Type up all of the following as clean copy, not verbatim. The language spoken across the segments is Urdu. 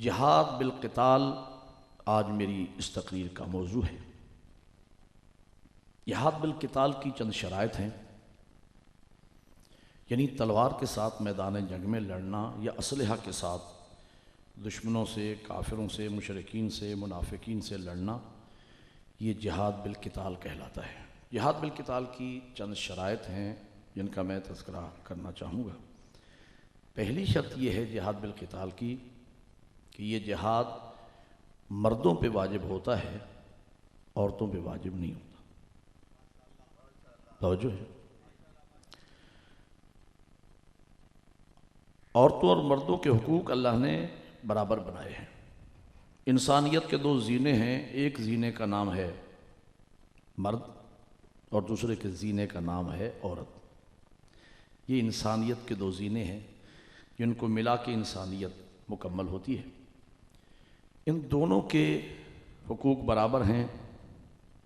جہاد بالقتال آج میری اس تقریر کا موضوع ہے۔ جہاد بالقتال کی چند شرائط ہیں، یعنی تلوار کے ساتھ میدان جنگ میں لڑنا یا اسلحہ کے ساتھ دشمنوں سے، کافروں سے، مشرکین سے، منافقین سے لڑنا، یہ جہاد بالقتال کہلاتا ہے۔ جہاد بالقتال کی چند شرائط ہیں جن کا میں تذکرہ کرنا چاہوں گا۔ پہلی شرط یہ ہے جہاد بالقتال کی کہ یہ جہاد مردوں پہ واجب ہوتا ہے، عورتوں پہ واجب نہیں ہوتا۔ توجہ ہے، عورتوں اور مردوں کے حقوق اللہ نے برابر بنائے ہیں۔ انسانیت کے دو زینے ہیں، ایک زینے کا نام ہے مرد اور دوسرے کے زینے کا نام ہے عورت۔ یہ انسانیت کے دو زینے ہیں جن کو ملا کے انسانیت مکمل ہوتی ہے۔ ان دونوں کے حقوق برابر ہیں۔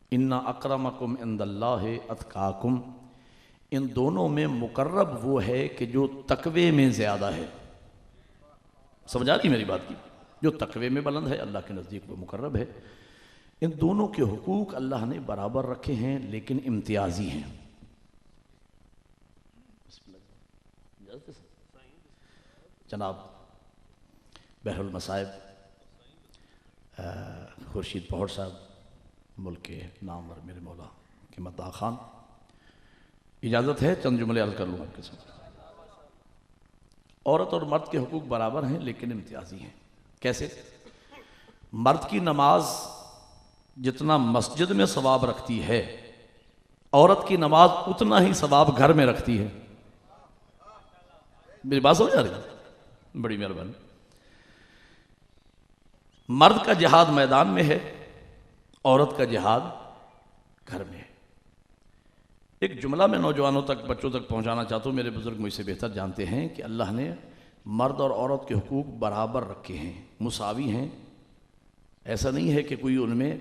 اِنَّ أَكْرَمَكُمْ عِندَ اللَّهِ أَتْقَاكُمْ، ان دونوں میں مقرب وہ ہے کہ جو تقوی میں زیادہ ہے۔ سمجھا رہی میری بات کی؟ جو تقوی میں بلند ہے اللہ کے نزدیک وہ مقرب ہے۔ ان دونوں کے حقوق اللہ نے برابر رکھے ہیں لیکن امتیازی ہیں۔ جناب بحر المصائب خورشید پہوڑ صاحب، ملک کے نامور میرے مولا کے مداح خان، اجازت ہے چند جملے عرض کر لوں آپ کے ساتھ۔ عورت اور مرد کے حقوق برابر ہیں لیکن امتیازی ہیں۔ کیسے؟ مرد کی نماز جتنا مسجد میں ثواب رکھتی ہے، عورت کی نماز اتنا ہی ثواب گھر میں رکھتی ہے۔ میری بات سمجھ آ رہی ہے؟ بڑی مہربانی۔ مرد کا جہاد میدان میں ہے، عورت کا جہاد گھر میں ہے۔ ایک جملہ میں نوجوانوں تک، بچوں تک پہنچانا چاہتا ہوں۔ میرے بزرگ مجھ سے بہتر جانتے ہیں کہ اللہ نے مرد اور عورت کے حقوق برابر رکھے ہیں، مساوی ہیں۔ ایسا نہیں ہے کہ کوئی ان میں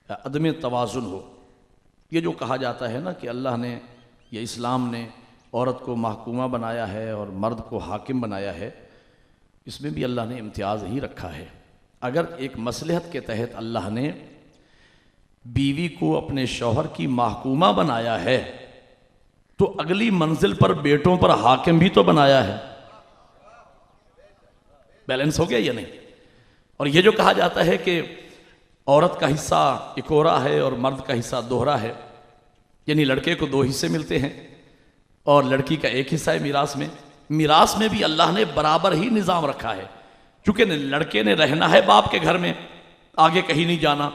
عدم توازن ہو۔ یہ جو کہا جاتا ہے نا کہ اللہ نے یا اسلام نے عورت کو محکومہ بنایا ہے اور مرد کو حاکم بنایا ہے، اس میں بھی اللہ نے امتیاز ہی رکھا ہے۔ اگر ایک مصلحت کے تحت اللہ نے بیوی کو اپنے شوہر کی محکومہ بنایا ہے تو اگلی منزل پر بیٹوں پر حاکم بھی تو بنایا ہے۔ بیلنس ہو گیا یا نہیں؟ اور یہ جو کہا جاتا ہے کہ عورت کا حصہ اکورا ہے اور مرد کا حصہ دوہرا ہے، یعنی لڑکے کو دو حصے ملتے ہیں اور لڑکی کا ایک حصہ ہے میراث میں۔ میراث میں بھی اللہ نے برابر ہی نظام رکھا ہے، چونکہ لڑکے نے رہنا ہے باپ کے گھر میں، آگے کہیں نہیں جانا،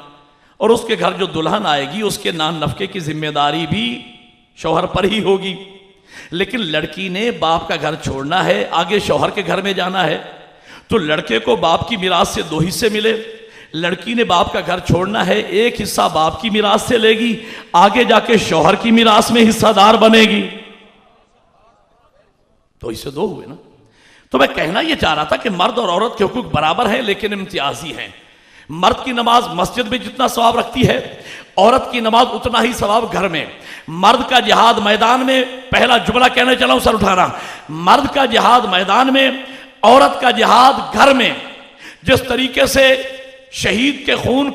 اور اس کے گھر جو دلہن آئے گی اس کے نان نفقے کی ذمہ داری بھی شوہر پر ہی ہوگی۔ لیکن لڑکی نے باپ کا گھر چھوڑنا ہے، آگے شوہر کے گھر میں جانا ہے، تو لڑکے کو باپ کی میراث سے دو حصے ملے۔ لڑکی نے باپ کا گھر چھوڑنا ہے، ایک حصہ باپ کی میراث سے لے گی، آگے جا کے شوہر کی میراث میں حصہ دار بنے گی۔ تو اس سے دو ہوئے نا۔ تو میں کہنا یہ چاہ رہا تھا کہ مرد اور عورت کے حقوق برابر ہیں لیکن امتیازی ہیں۔ مرد کی نماز مسجد میں جتنا ثواب رکھتی ہے، عورت کی نماز اتنا ہی ثواب گھر میں۔ مرد کا جہاد میدان میں، پہلا جملہ کہنے چلا ہوں، سر اٹھانا، مرد کا جہاد میدان میں، عورت کا جہاد گھر میں۔ جس طریقے سے شہید کے خون